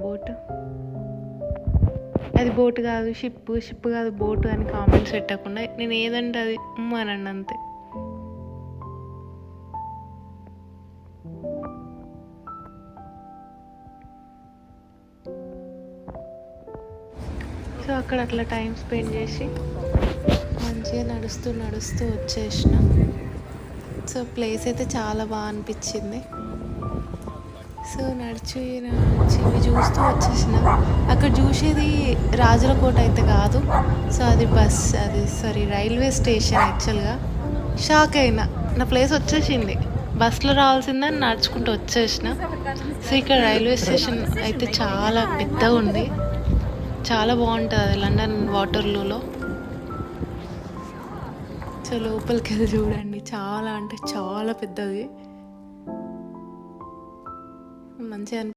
Boat. అది boat కాదు, ship కాదు బోట్ అని కామెంట్స్ పెట్టకుండా నేను ఏదంటే అది అనండి అంతే. సో అక్కడ అట్లా టైం స్పెండ్ చేసి మంచిగా నడుస్తూ వచ్చేసిన. సో ప్లేస్ అయితే చాలా బాగా అనిపించింది. సో నడిచి ఇవి చూస్తూ వచ్చేసిన. అక్కడ చూసేది రాజుల కోట అయితే కాదు. సో అది రైల్వే స్టేషన్. యాక్చువల్గా షాక్ అయినా, నా ప్లేస్ వచ్చేసింది, బస్సులో రావాల్సిందని నడుచుకుంటూ వచ్చేసిన. సో ఇక్కడ రైల్వే స్టేషన్ అయితే చాలా పెద్దగా ఉంది, చాలా బాగుంటుంది అది లండన్ వాటర్లూలో. సో లోపలికి వెళ్ళి చూడండి, చాలా అంటే చాలా పెద్దది, మంచిగా